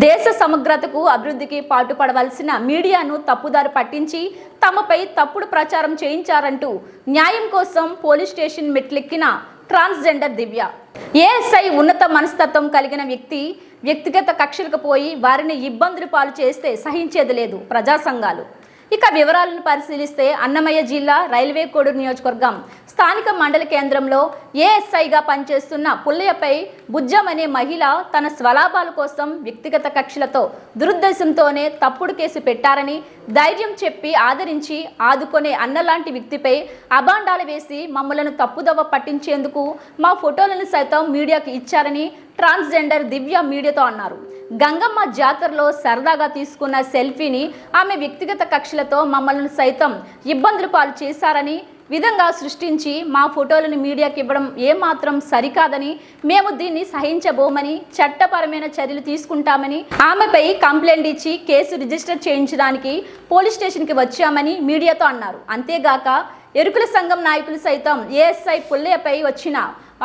దేశ సమగ్రతకు అభివృద్ధికి పాటుపడవలసిన మీడియాను తప్పుదారి పట్టించి తమపై తప్పుడు ప్రచారం చేయించారంటూ న్యాయం కోసం పోలీస్ స్టేషన్ మెట్లెక్కిన ట్రాన్స్జెండర్ దివ్య. ఏఎస్ఐ ఉన్నత మనస్తత్వం కలిగిన వ్యక్తిగత కక్షలకు పోయి వారిని ఇబ్బందులు పాలు చేస్తే సహించేది లేదు ప్రజా సంఘాలు. ఇక వివరాలను పరిశీలిస్తే అన్నమయ్య జిల్లా రైల్వే కోడూరు నియోజకవర్గం స్థానిక మండల కేంద్రంలో ఏఎస్ఐగా పనిచేస్తున్న పుల్లయ్యపై బుజ్జం అనే మహిళ తన స్వలాభాల కోసం వ్యక్తిగత కక్షలతో దురుద్దేశంతోనే తప్పుడు కేసు పెట్టారని ధైర్యం చెప్పి ఆదరించి ఆదుకునే అన్నలాంటి వ్యక్తిపై అబాండాలు వేసి మమ్మలను తప్పుదోవ పట్టించేందుకు మా ఫోటోలను సైతం మీడియాకు ఇచ్చారని ట్రాన్స్జెండర్ దివ్య మీడియాతో అన్నారు. గంగమ్మ జాతరలో సరదాగా తీసుకున్న సెల్ఫీని ఆమె వ్యక్తిగత కక్షలతో మమ్మల్ని సైతం ఇబ్బందులు పాలు చేశారని విధంగా సృష్టించి మా ఫోటోలను మీడియాకి ఇవ్వడం ఏమాత్రం సరికాదని మేము దీన్ని సహించబోమని చట్టపరమైన చర్యలు తీసుకుంటామని ఆమెపై కంప్లైంట్ ఇచ్చి కేసు రిజిస్టర్ చేయించడానికి పోలీస్ స్టేషన్కి వచ్చామని మీడియాతో అన్నారు. అంతేగాక ఎరుకుల సంఘం నాయకులు సైతం ఏఎస్ఐ పుల్లయ్యపై వచ్చిన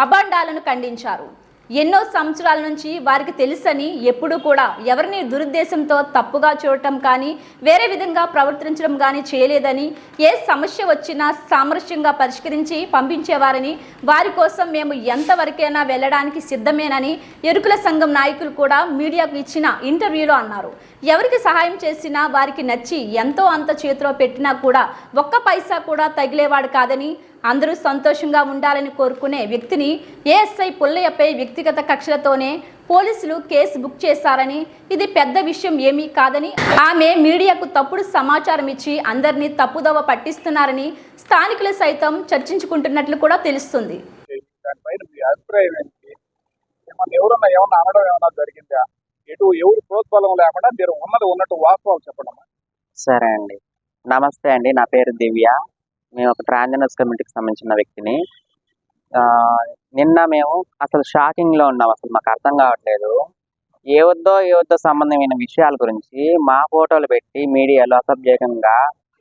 అబాండాలను ఖండించారు. ఎన్నో సంవత్సరాల నుంచి వారికి తెలుసని ఎప్పుడూ కూడా ఎవరిని దురుద్దేశంతో తప్పుగా చూడటం కానీ వేరే విధంగా ప్రవర్తించడం కానీ చేయలేదని, ఏ సమస్య వచ్చినా సామరస్యంగా పరిష్కరించి పంపించేవారని, వారి కోసం మేము ఎంతవరకైనా వెళ్ళడానికి సిద్ధమేనని ఎరుకుల సంఘం నాయకులు కూడా మీడియాకు ఇచ్చిన ఇంటర్వ్యూలో అన్నారు. ఎవరికి సహాయం చేసినా వారికి నచ్చి ఎంతో అంత చేతిలో పెట్టినా కూడా ఒక్క పైసా కూడా తగిలేవాడు కాదని, అందరూ సంతోషంగా ఉండాలని కోరుకునే వ్యక్తిని ఏఎస్ఐ పుల్లయ్యపై వ్యక్తిగత కక్షలతోనే పోలీసులు కేసు బుక్ చేశారని, ఇది పెద్ద విషయం ఏమీ కాదని, ఆమె మీడియాకు తప్పుడు సమాచారం ఇచ్చి అందరినీ తప్పుదోవ పట్టిస్తున్నారని స్థానికులు సైతం చర్చించుకుంటున్నట్లు కూడా తెలుస్తుంది. ఎవరు ప్రోత్సాహం లేకుండా మీరు ఉన్నట్టు వాస్తవాలు చెప్పండి. సరే అండి, నమస్తే అండి. నా పేరు దివ్య. మేము ఒక ట్రాన్స్జెండర్స్ కమ్యూనిటీకి సంబంధించిన వ్యక్తిని. నిన్న మేము అసలు షాకింగ్లో ఉన్నాం. అసలు మాకు అర్థం కావట్లేదు. ఏ వద్దో సంబంధమైన విషయాల గురించి మా ఫోటోలు పెట్టి మీడియాలో అసభ్యంగా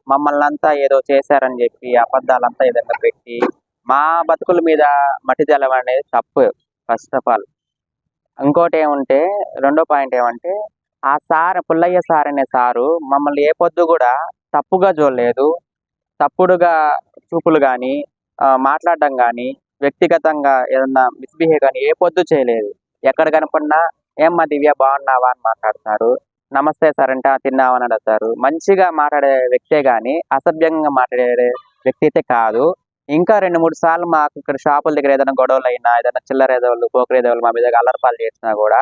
మమ్మల్ని అంతా ఏదో చేశారని చెప్పి అబద్ధాలంతా ఏదైనా పెట్టి మా బతుకుల మీద మట్టి తెలవడం అనేది తప్పు. ఫస్ట్ ఆఫ్ ఆల్ ఇంకోటి ఏమంటే, రెండో పాయింట్ ఏమంటే, ఆ సార్ పుల్లయ్య సార్ అనే సారు మమ్మల్ని ఏ పొద్దు కూడా తప్పుగా చూడలేదు. తప్పుడుగా చూపులు కానీ మాట్లాడడం కానీ వ్యక్తిగతంగా ఏదన్నా మిస్బిహేవ్ కానీ ఏ పొద్దు చేయలేదు. ఎక్కడ కనపడినా ఏమ్మా దివ్య బాగున్నావా అని మాట్లాడతారు. నమస్తే సార్ అంటే తిన్నావని అడుగుతారు. మంచిగా మాట్లాడే వ్యక్తే కానీ అసభ్యంగా మాట్లాడే వ్యక్తి అయితే కాదు. ఇంకా 2-3 సార్లు మాకు ఇక్కడ షాపుల దగ్గర ఏదైనా గొడవలు అయినా, ఏదైనా చిల్లర ఏదోళ్ళు పోకరి ఏదోళ్ళు మా మీద అల్లరిపాలు చేసినా కూడా,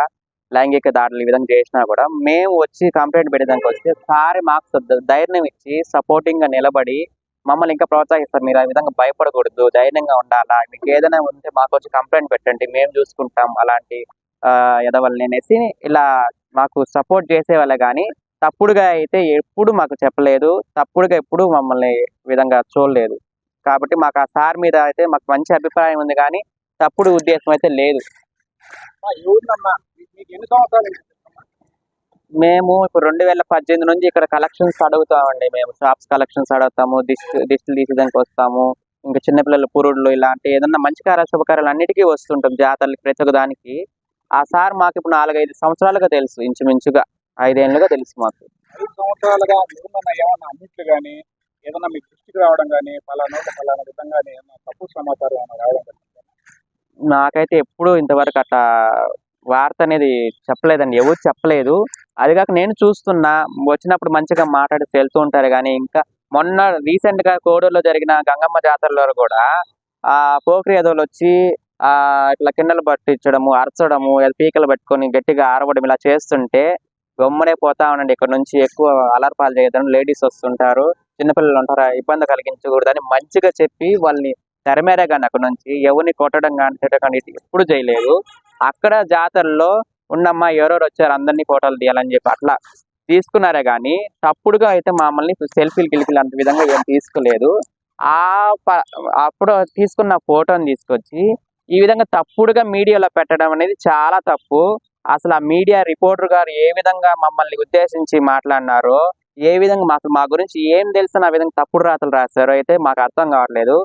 లైంగిక దాడులు ఈ విధంగా చేసినా కూడా మేము వచ్చి కంప్లైంట్ పెట్టేదానికి వస్తే సారి మాకు ధైర్యం ఇచ్చి సపోర్టింగ్గా నిలబడి మమ్మల్ని ఇంకా ప్రోత్సహిస్తారు. మీరు ఆ విధంగా భయపడకూడదు, ధైర్యంగా ఉండాలా, మీకు ఏదైనా ఉంటే మాకు వచ్చి కంప్లైంట్ పెట్టండి, మేము చూసుకుంటాం అలాంటి ఎదవల్ని అనేసి ఇలా మాకు సపోర్ట్ చేసేవాళ్ళే కానీ తప్పుడుగా అయితే ఎప్పుడు మాకు చెప్పలేదు. తప్పుడుగా ఎప్పుడు మమ్మల్ని విధంగా చూడలేదు. కాబట్టి మాకు ఆ సార్ మీద అయితే మాకు మంచి అభిప్రాయం ఉంది కానీ తప్పుడు ఉద్దేశం అయితే లేదు. మేము ఇప్పుడు 2018 నుంచి ఇక్కడ కలెక్షన్స్ అడుగుతామండి. మేము షాప్స్ కలెక్షన్స్ అడుగుతాము, దిష్టిలు తీసేదానికి వస్తాము, ఇంకా చిన్నపిల్లల పురుడులు ఇలాంటి ఏదన్నా మంచి కార్యాలు శుభకార్యాలు అన్నిటికీ వస్తుంటాం, జాతరలకి ప్రతి ఒక్క దానికి. ఆ సార్ మాకు ఇప్పుడు 4-5 సంవత్సరాలుగా తెలుసు, ఇంచుమించుగా 5 ఏళ్ళుగా తెలుసు మాకు. 5 సంవత్సరాలుగా ఏమన్నా అన్నిట్లు కానీ ఏదన్నా మీకు దృష్టికి రావడం కానీ పలానా విధంగా తప్పు సమాచారం ఏమైనా రావడం? నాకైతే ఎప్పుడు ఇంతవరకు అట్లా వార్త అనేది చెప్పలేదండి, ఎవరు చెప్పలేదు. అది కాక నేను చూస్తున్నా, వచ్చినప్పుడు మంచిగా మాట్లాడి వెళ్తూ ఉంటారు కానీ ఇంకా మొన్న రీసెంట్గా కోడూరులో జరిగిన గంగమ్మ జాతరలో కూడా ఆ పోకరి ఎదోళ్ళు వచ్చి ఇట్లా కిన్నెలు పట్టించడము, అరచడము, పీకలు పట్టుకొని గట్టిగా ఆరవడం ఇలా చేస్తుంటే గమ్మునే పోతా ఉండండి. ఇక్కడ నుంచి ఎక్కువ అలర్పాలు చేయడం, లేడీస్ వస్తుంటారు, చిన్నపిల్లలు ఉంటారు, ఇబ్బంది కలిగించకూడదని మంచిగా చెప్పి వాళ్ళని తెరమేరే కానీ అక్కడ నుంచి ఎవరిని కొట్టడం కానీ తిట్టడం కానీ ఎప్పుడు చేయలేదు. అక్కడ జాతరలో ఉన్నమ్మా ఎవరెవరు వచ్చారు అందరినీ ఫోటోలు తీయాలని చెప్పి అట్లా తీసుకున్నారే కానీ తప్పుడుగా అయితే మమ్మల్ని సెల్ఫీలు గిలిపీలు అంత విధంగా ఏం తీసుకోలేదు. అప్పుడు తీసుకున్న ఫోటోని తీసుకొచ్చి ఈ విధంగా తప్పుడుగా మీడియాలో పెట్టడం అనేది చాలా తప్పు. అసలు ఆ మీడియా రిపోర్టర్ గారు ఏ విధంగా మమ్మల్ని ఉద్దేశించి మాట్లాడినారో, ఏ విధంగా మా గురించి ఏం తెలిసిన ఆ విధంగా తప్పుడు రాతలు రాశారో అయితే మాకు అర్థం కావట్లేదు.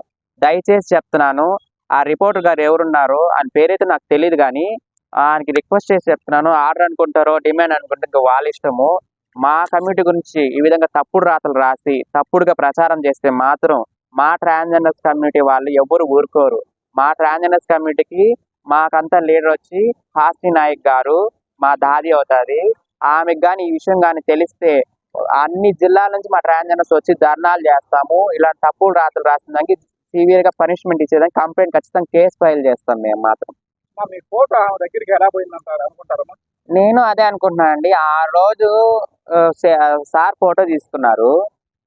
దయచేసి చెప్తున్నాను, ఆ రిపోర్టర్ గారు ఎవరున్నారో ఆయన పేరైతే నాకు తెలియదు కానీ ఆయనకి రిక్వెస్ట్ చేసి చెప్తున్నాను. ఆర్డర్ అనుకుంటారో డిమాండ్ అనుకుంటే ఇంకా వాళ్ళ ఇష్టము. మా కమ్యూనిటీ గురించి ఈ విధంగా తప్పుడు రాతలు రాసి తప్పుడుగా ప్రచారం చేస్తే మాత్రం మా ట్రాన్స్జెండర్స్ కమ్యూనిటీ వాళ్ళు ఎవరు ఊరుకోరు. మా ట్రాన్స్జెండర్స్ కమ్యూనిటీకి మాకంతా లీడర్ వచ్చి హాస్ని నాయక్ గారు, మా దాది అవుతుంది. ఆమెకు కానీ ఈ విషయం కానీ తెలిస్తే అన్ని జిల్లాల నుంచి మా ట్రాన్స్జెండర్స్ వచ్చి ధర్నాలు చేస్తాము. ఇలాంటి తప్పుడు రాతలు రాసిన దానికి సివియర్ గా పనిష్మెంట్ ఇచ్చేదానికి కంప్లైంట్ ఖచ్చితంగా కేసు ఫైల్ చేస్తాం మేము మాత్రం. మీ ఫోటో ఆమె దగ్గరికి ఎలా పోయిందంటారు అనుకుంటారమ్మా? నేను అదే అనుకుంటున్నానండి. ఆ రోజు సార్ ఫోటో తీసుకున్నారు.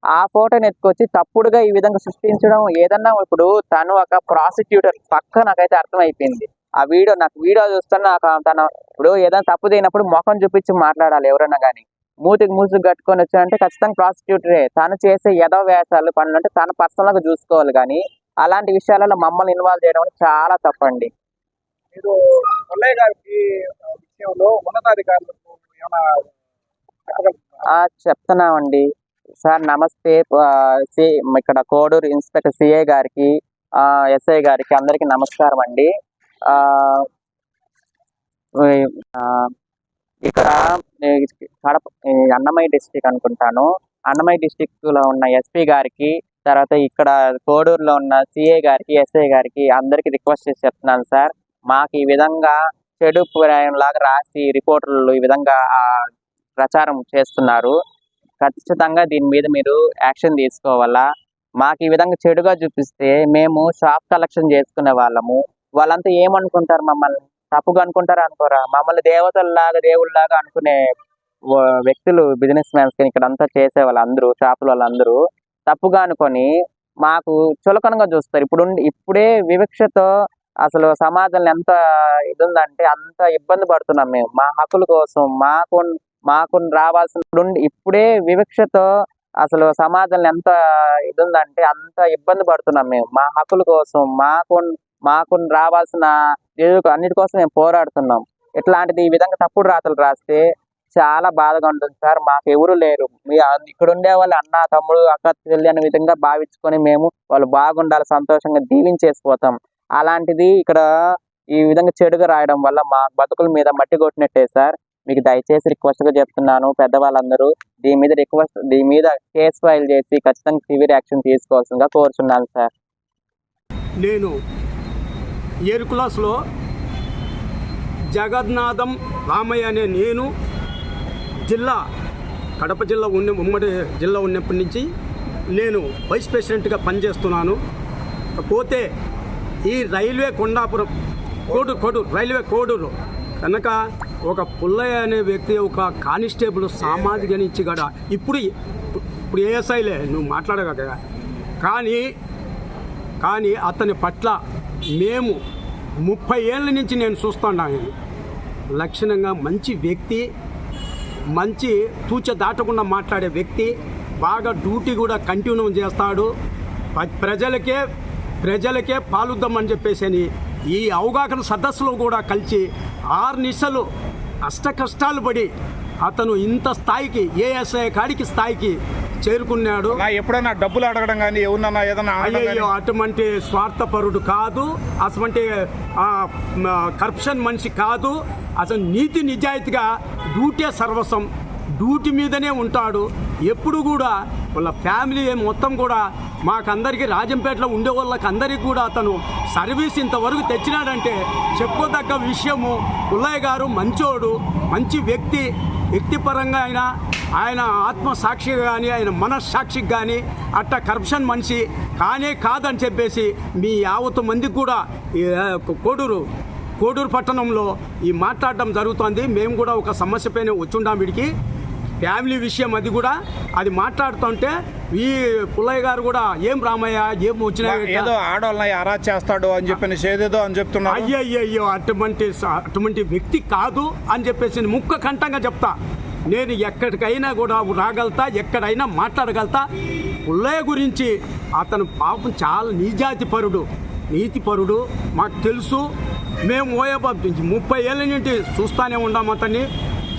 ఆ ఫోటోని ఎత్తుకొచ్చి తప్పుడుగా ఈ విధంగా సృష్టించడం ఏదన్నా, ఇప్పుడు తను ఒక ప్రాసిక్యూటర్ పక్క నాకైతే అర్థమైపోయింది. ఆ వీడియో చూస్తున్నా తను ఇప్పుడు ఏదైనా తప్పు చేయనప్పుడు ముఖం చూపించి మాట్లాడాలి. ఎవరైనా కానీ మూతికి కట్టుకొని వచ్చారంటే ఖచ్చితంగా ప్రాసిక్యూటరే. తను చేసే ఏదో వేషాలు పనులు అంటే తన పర్సనల్గా చూసుకోవాలి. కానీ అలాంటి విషయాలలో మమ్మల్ని ఇన్వాల్వ్ చేయడం చాలా తప్పండి. మీరు పుల్లయ్య గారికి విషయంలో ఉన్నతాధికారులకు ఏమైనా చెప్తున్నామండి. సార్ నమస్తే. ఇక్కడ కోడూరు ఇన్స్పెక్టర్ సిఐ గారికి, ఎస్ఐ గారికి అందరికీ నమస్కారం అండి. ఇక్కడ కడప అన్నమయ్య డిస్టిక్ అనుకుంటాను. అన్నమయ్య డిస్టిక్ లో ఉన్న ఎస్పీ గారికి, తర్వాత ఇక్కడ కోడూరులో ఉన్న సిఐ గారికి, ఎస్ఐ గారికి అందరికి రిక్వెస్ట్ చేసి చెప్తున్నాను సార్. మాకు ఈ విధంగా చెడు లాగా రాసి రిపోర్టర్లు ఈ విధంగా ప్రచారం చేస్తున్నారు. ఖచ్చితంగా దీని మీద మీరు యాక్షన్ తీసుకోవాలా. మాకు ఈ విధంగా చెడుగా చూపిస్తే మేము షాప్ కలెక్షన్ చేసుకునే వాళ్ళము. వాళ్ళంతా ఏమనుకుంటారు? మమ్మల్ని తప్పుగా అనుకుంటారా అనుకోరా? మమ్మల్ని దేవతల్లాగా దేవుళ్ళలాగా అనుకునే వ్యక్తులు బిజినెస్ మ్యాన్స్ ఇక్కడ అంతా చేసే వాళ్ళందరూ, షాపుల వాళ్ళందరూ తప్పుగా అనుకొని మాకు చులకనగా చూస్తారు. ఇప్పుడే వివక్షతో అసలు సమాజంలో ఎంత ఇది ఉందంటే అంత ఇబ్బంది పడుతున్నాం మేము. మా హక్కుల కోసం మాకు రావాల్సిన ఇప్పుడే వివక్షతో అసలు సమాజంలో ఎంత ఇది ఉందంటే అంత ఇబ్బంది పడుతున్నాం మేము. మా హక్కుల కోసం మాకు రావాల్సిన అన్నిటి కోసం మేము పోరాడుతున్నాం. ఇట్లాంటిది ఈ విధంగా తప్పుడు రాతలు రాస్తే చాలా బాధగా ఉంటుంది సార్. మాకు ఎవరు లేరు. ఇక్కడ ఉండే వాళ్ళు అన్న, తమ్ముడు, అక్క, చెల్లి అనే విధంగా భావించుకొని మేము వాళ్ళు బాగుండాలి, సంతోషంగా దీవించేసిపోతాం. అలాంటిది ఇక్కడ ఈ విధంగా చెడుగా రాయడం వల్ల మా బతుకుల మీద మట్టి కొట్టినట్టే సార్. మీకు దయచేసి రిక్వెస్ట్ గా చెప్తున్నాను, పెద్దవాళ్ళందరూ దీని మీద కేసు ఫైల్ చేసి ఖచ్చితంగా సివియర్ యాక్షన్ తీసుకోవాల్సిందిగా కోరుచున్నాను సార్. నేను ఏరుకులాస్లో జగన్నాథం రామయ్య అనే నేను కడప జిల్లా ఉమ్మడి జిల్లా ఉన్నప్పటి నుంచి నేను వైస్ ప్రెసిడెంట్గా పనిచేస్తున్నాను. పోతే ఈ రైల్వే కొండాపురం రైల్వే కోడూరు కనుక ఒక పుల్లయ్య అనే వ్యక్తి, ఒక కానిస్టేబుల్ సామాజిక నుంచి కూడా ఇప్పుడు ఏఎస్ఐలే నువ్వు మాట్లాడగల, కానీ అతని పట్ల మేము 30 ఏళ్ళ నుంచి నేను చూస్తున్నాను. లక్షణంగా మంచి వ్యక్తి, మంచి తూచ దాటకుండా మాట్లాడే వ్యక్తి, బాగా డ్యూటీ కూడా కంటిన్యూ చేస్తాడు. ప్రజలకే పాలుద్దామని చెప్పేసి ఈ అవగాహన సదస్సులో కూడా కలిసి 6 నిమిషాలు కష్టాలు పడి అతను ఇంత స్థాయికి ఏఎస్ఐ కాడికి స్థాయికి చేరుకున్నాడు. ఎప్పుడైనా డబ్బులు అడగడం కానీ ఎవరన్నా ఏదన్నా అయ్యో అటువంటి స్వార్థపరుడు కాదు, అటువంటి కరప్షన్ మనిషి కాదు. అసలు నీతి నిజాయితీగా డ్యూటీ సర్వస్వం, డ్యూటీ మీదనే ఉంటాడు. ఎప్పుడు కూడా వాళ్ళ ఫ్యామిలీ మొత్తం కూడా మాకందరికీ రాజంపేటలో ఉండే వాళ్ళకి అందరికీ కూడా అతను సర్వీస్ ఇంతవరకు తెచ్చినాడంటే చెప్పుకోదగ్గ విషయము. పుల్లయ్య గారు మంచోడు, మంచి వ్యక్తిపరంగా ఆయన ఆత్మసాక్షిగా కానీ ఆయన మనస్సాక్షికి కానీ అట్ట కరప్షన్ మనిషి కాదని చెప్పేసి మీ 50 మందికి కూడా కోడూరు పట్టణంలో ఈ మాట్లాడడం జరుగుతుంది. మేము కూడా ఒక సమస్య పైన వచ్చుండాం. వీడికి ఫ్యామిలీ విషయం అది మాట్లాడుతుంటే ఈ పుల్లయ్య గారు కూడా ఏం రామయ్య ఏం వచ్చినా ఏదో ఆడవాళ్ళని అరాజ్ చేస్తాడు అని చెప్పి ఏదేదో అని చెప్తున్నా. అయ్యో అటువంటి వ్యక్తి కాదు అని చెప్పేసి ముక్క కంఠంగా చెప్తా. నేను ఎక్కడికైనా కూడా రాగలుగుతా, ఎక్కడైనా మాట్లాడగలుగుతా. పుల్లయ్య గురించి అతను పాపం చాలా నీతిపరుడు మాకు తెలుసు. మేము 30 ఏళ్ళ నుండి చూస్తూనే ఉన్నాం. అతన్ని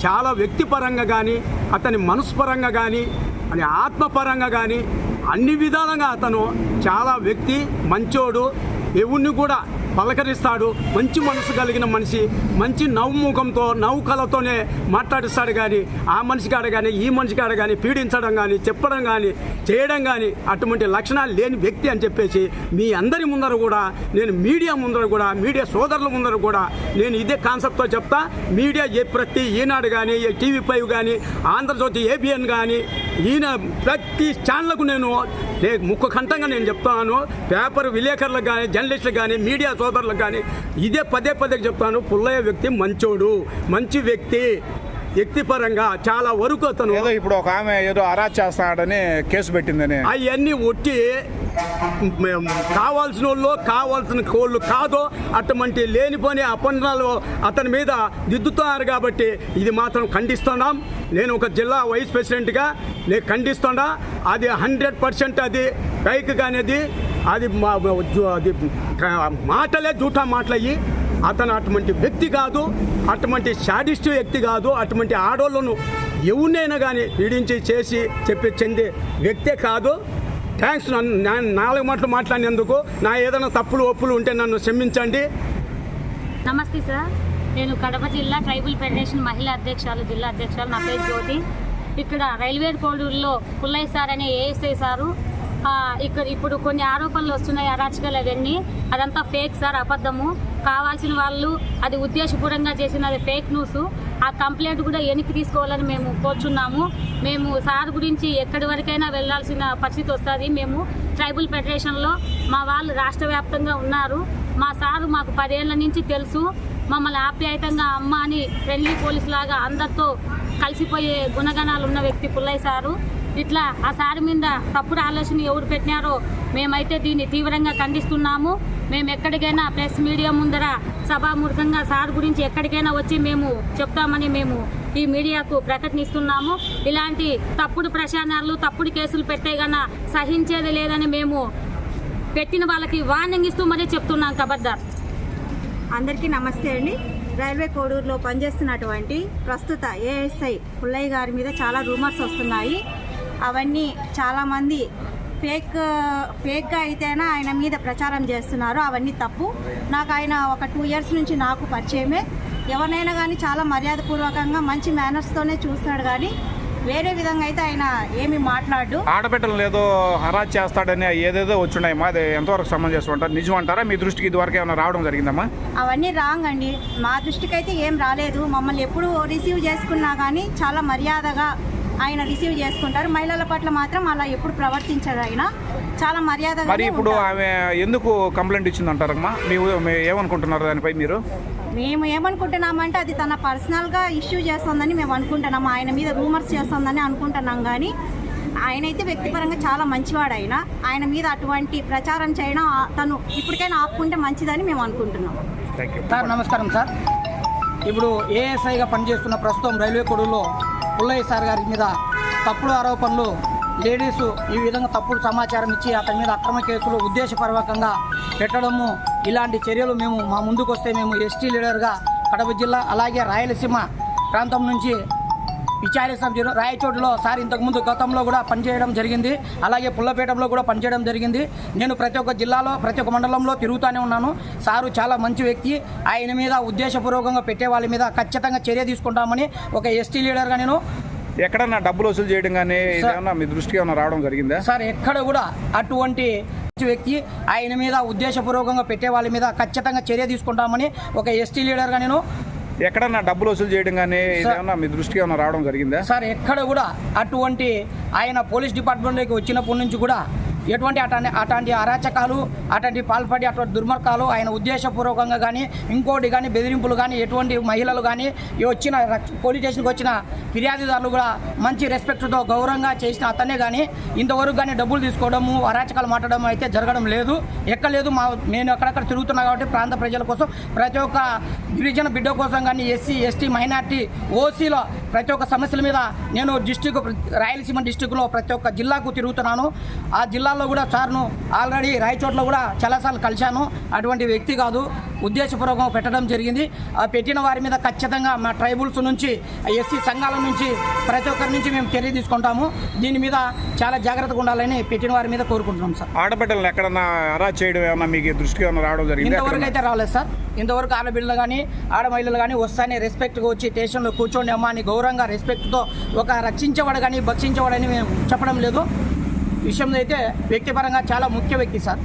చాలా వ్యక్తిపరంగా కానీ, అతని మనస్పరంగా కానీ, అని ఆత్మపరంగా కానీ అన్ని విధాలుగా అతను చాలా మంచోడు. ఎవరిని కూడా పలకరిస్తాడు. మంచి మనసు కలిగిన మనిషి, మంచి నవ్వుముఖంతో నవ్వుకలతోనే మాట్లాడిస్తాడు. కానీ ఆ మనిషి కాడ కానీ ఈ మనిషి కాడ కానీ పీడించడం కానీ చెప్పడం కానీ చేయడం కానీ అటువంటి లక్షణాలు లేని వ్యక్తి అని చెప్పేసి మీ అందరి ముందర కూడా నేను మీడియా ముందర కూడా మీడియా సోదరుల ముందర కూడా నేను ఇదే కాన్సెప్ట్తో చెప్తా. మీడియా ప్రతి ఈనాడు కానీ TV5 కానీ ఆంధ్రజ్యోతి ABN కానీ ప్రతి ఛానళ్లకు నేను ముఖకంఠంగా నేను చెప్తాను. పేపర్ విలేకరులకు కానీ జర్నలిస్టులకు కానీ మీడియా సోదరులకు కానీ ఇదే పదే చెప్తాను. పుల్లయ్య వ్యక్తి మంచోడు, మంచి వ్యక్తిపరంగా చాలా వరకు అతను ఏదో ఇప్పుడు ఒక ఆమె ఏదో అరాచ్ చేస్తాడని కేసు పెట్టిందని అవన్నీ ఒట్టి కావాల్సిన కోళ్ళు కాదో అటువంటి లేనిపోని అపన్నాలు అతని మీద దిద్దుతున్నారు. కాబట్టి ఇది మాత్రం ఖండిస్తున్నాం. నేను ఒక జిల్లా వైస్ ప్రెసిడెంట్గా నేను ఖండిస్తున్నా. అది 100% అది పైకి కానీ అది మాటలే జూఠా మాటలయ్యి అతను అటువంటి వ్యక్తి కాదు, అటువంటి శాడిస్ట్ వ్యక్తి కాదు, అటువంటి ఆడోళ్ళను ఎవరినైనా కానీ పీడించి చేసి చెందే వ్యక్తే కాదు. థ్యాంక్స్. నన్ను 4 మాటలు మాట్లాడినందుకు నా ఏదైనా తప్పులు ఒప్పులు ఉంటే నన్ను క్షమించండి. నమస్తే సార్, నేను కడప జిల్లా ట్రైబల్ ఫెడరేషన్ మహిళా జిల్లా అధ్యక్షురాలు. నా పేరు జ్యోతి. ఇక్కడ రైల్వే కోడూరులో పుల్లయ్య సార్ అనే ASI సారు ఇప్పుడు కొన్ని ఆరోపణలు వస్తున్నాయి, అరాచకాలు అవన్నీ. అదంతా ఫేక్ సార్, అబద్ధము. కావాల్సిన వాళ్ళు అది ఉద్దేశపూర్వకంగా చేసినది ఫేక్ న్యూస్. ఆ కంప్లైంట్ కూడా వెనక్కి తీసుకోవాలని మేము కోరుచున్నాము. మేము సార్ గురించి ఎక్కడి వరకైనా వెళ్ళాల్సిన పరిస్థితి వస్తుంది. మేము ట్రైబల్ ఫెడరేషన్లో మా వాళ్ళు రాష్ట్ర వ్యాప్తంగా ఉన్నారు. మా సారు మాకు 10 ఏళ్ల నుంచి తెలుసు. మమ్మల్ని ఆప్యాయతంగా అమ్మ అని ఫ్రెండ్లీ పోలీస్ లాగా అందరితో కలిసిపోయే గుణగణాలు ఉన్న వ్యక్తి పుల్లయ్య సారు. ఇట్లా ఆ సార్ మీద తప్పుడు ఆలోచన ఎవరు పెట్టినారో మేమైతే దీన్ని తీవ్రంగా ఖండిస్తున్నాము. మేము ఎక్కడికైనా ప్రెస్ మీడియా ముందర సభాముఖంగా సార్ గురించి ఎక్కడికైనా వచ్చి మేము చెప్తామని మేము ఈ మీడియాకు ప్రకటనిస్తున్నాము. ఇలాంటి తప్పుడు ప్రచారాలు తప్పుడు కేసులు పెట్టే గన సహించేది లేదని మేము పెట్టిన వాళ్ళకి వార్నింగ్ ఇస్తూ మరీ చెప్తున్నాం. ఖబర్దార్. అందరికీ నమస్తే అండి. రైల్వే కోడూరులో పనిచేస్తున్నటువంటి ప్రస్తుత ASI పుల్లయ్య గారి మీద చాలా రూమర్స్ వస్తున్నాయి. అవన్నీ చాలామంది ఫేక్గా అయితేనా ఆయన మీద ప్రచారం చేస్తున్నారు. అవన్నీ తప్పు. నాకు ఆయన ఒక 2 years నుంచి నాకు పరిచయమే. ఎవరినైనా కానీ చాలా మర్యాదపూర్వకంగా మంచి మేనర్స్తోనే చూస్తున్నాడు. కానీ వేరే విధంగా అయితే ఆయన ఏమి మాట్లాడు. ఆడబిడ్డలు ఏదో హరాజ్ చేస్తాడని ఏదేదో వచ్చున్నాయమ్మా, అది ఎంతవరకు సమంజసం అంటారు? నిజం అంటారా? మీ దృష్టికి ఇదివరకు ఏమైనా రావడం జరిగిందమ్మా? అవన్నీ రాంగ్ అండి. మా దృష్టికి అయితే ఏం రాలేదు. మమ్మల్ని ఎప్పుడు రిసీవ్ చేసుకున్నా కానీ చాలా మర్యాదగా ఆయన రిసీవ్ చేసుకుంటారు. మహిళల పట్ల మాత్రం అలా ఎప్పుడు ప్రవర్తించారు. ఆయన చాలా మర్యాదగా. మరి ఇప్పుడు ఆమె ఎందుకు కంప్లైంట్ ఇచ్చిందంటారమ్మా? ఏమనుకుంటున్నారు దానిపై మీరు? మేము ఏమనుకుంటున్నామంటే అది తన పర్సనల్గా ఇష్యూ చేస్తుందని మేము అనుకుంటున్నాము. ఆయన మీద రూమర్స్ చేస్తుందని అనుకుంటున్నాం. కానీ ఆయన అయితే వ్యక్తిపరంగా చాలా మంచివాడు. ఆయన మీద అటువంటి ప్రచారం చేయడం తను ఇప్పటికైనా ఆపుకుంటే మంచిదని మేము అనుకుంటున్నాం. సార్ నమస్కారం సార్. ఇప్పుడు ASIగా పనిచేస్తున్న ప్రస్తుతం రైల్వే కోడూరులో పుల్లయ్య సార్ గారి మీద తప్పుడు ఆరోపణలు, లేడీస్ ఈ విధంగా తప్పుడు సమాచారం ఇచ్చి అతని మీద అక్రమ కేసులు ఉద్దేశపూర్వకంగా పెట్టడము, ఇలాంటి చర్యలు మేము మా ముందుకు వస్తే మేము ST లీడర్గా కడప జిల్లా అలాగే రాయలసీమ ప్రాంతం నుంచి విచారిస్తాం. రాయచోటులో సార్ ఇంతకుముందు గతంలో కూడా పనిచేయడం జరిగింది. అలాగే పుల్లపేటలో కూడా పనిచేయడం జరిగింది. నేను ప్రతి ఒక్క జిల్లాలో ప్రతి ఒక్క మండలంలో తిరుగుతూనే ఉన్నాను. సారు చాలా మంచి వ్యక్తి. ఆయన మీద ఉద్దేశపూర్వకంగా పెట్టే వాళ్ళ మీద ఖచ్చితంగా చర్య తీసుకుంటామని ఒక ST లీడర్గా నేను. ఎక్కడన్నా డబ్బులు వసూలు చేయడం కానీ ఏమన్నా మీ దృష్టికి ఏమైనా రావడం జరిగిందా? సార్ ఎక్కడ కూడా అటువంటి వ్యక్తి ఆయన మీద ఉద్దేశపూర్వకంగా పెట్టే వాళ్ళ మీద ఖచ్చితంగా చర్య తీసుకుంటామని ఒక ST లీడర్గా నేను. ఎక్కడన్నా డబ్బులు వసూలు చేయడం కానీ ఏమన్నా మీ దృష్టికి ఏమైనా రావడం జరిగిందా? సార్ ఎక్కడ కూడా అటువంటి ఆయన పోలీస్ డిపార్ట్మెంట్లోకి వచ్చినప్పటి నుంచి కూడా అటువంటి అరాచకాలు అటువంటి పాల్పడి అటువంటి దుర్మార్గాలు ఆయన ఉద్దేశపూర్వకంగా కానీ ఇంకోటి కానీ బెదిరింపులు కానీ ఎటువంటి మహిళలు కానీ వచ్చిన పోలీస్ స్టేషన్కి వచ్చిన ఫిర్యాదుదారులు కూడా మంచి రెస్పెక్ట్తో గౌరవంగా చేసిన అతనే కానీ ఇంతవరకు కానీ డబ్బులు తీసుకోవడము అరాచకాలు మాట్లాడడం అయితే జరగడం లేదు. ఎక్కలేదు. నేను అక్కడక్కడ తిరుగుతున్నా కాబట్టి ప్రాంత ప్రజల కోసం ప్రతి ఒక్క గిరిజన బిడ్డ కోసం కానీ SC ST మైనార్టీ OCలో ప్రతి ఒక్క సమస్యల మీద నేను రాయలసీమ డిస్టిక్లో ప్రతి ఒక్క జిల్లాకు తిరుగుతున్నాను. ఆ జిల్లాల్లో కూడా సార్ను ఆల్రెడీ రాయచోట్ల కూడా చాలాసార్లు కలిశాను. అటువంటి వ్యక్తి కాదు, ఉద్దేశపూర్వకంగా పెట్టడం జరిగింది. ఆ పెట్టిన వారి మీద ఖచ్చితంగా మా ట్రైబుల్స్ నుంచి ఎస్సీ సంఘాల నుంచి ప్రతి ఒక్కరి నుంచి మేము చర్య తీసుకుంటాము. దీని మీద చాలా జాగ్రత్తగా ఉండాలని పెట్టిన వారి మీద కోరుకుంటున్నాం సార్. ఆడబిడ్డలను ఎక్కడన్నా అరెస్ట్ చేయడం ఏమన్నా మీకు దృష్టికి ఏమన్నా రావడం జరిగింది? ఇంతవరకు అయితే రాలేదు సార్. ఇంతవరకు ఆడబిడ్డలు కానీ ఆడమహిళలు కానీ వస్తానే రెస్పెక్ట్గా వచ్చి స్టేషన్లో కూర్చోండి అమ్మా అని గౌరవంగా రెస్పెక్ట్తో ఒక రక్షించేవాడు కానీ భక్షించేవాడని మేము చెప్పడం లేదు. విషయంలో అయితే వ్యక్తిపరంగా చాలా ముఖ్య వ్యక్తి సార్.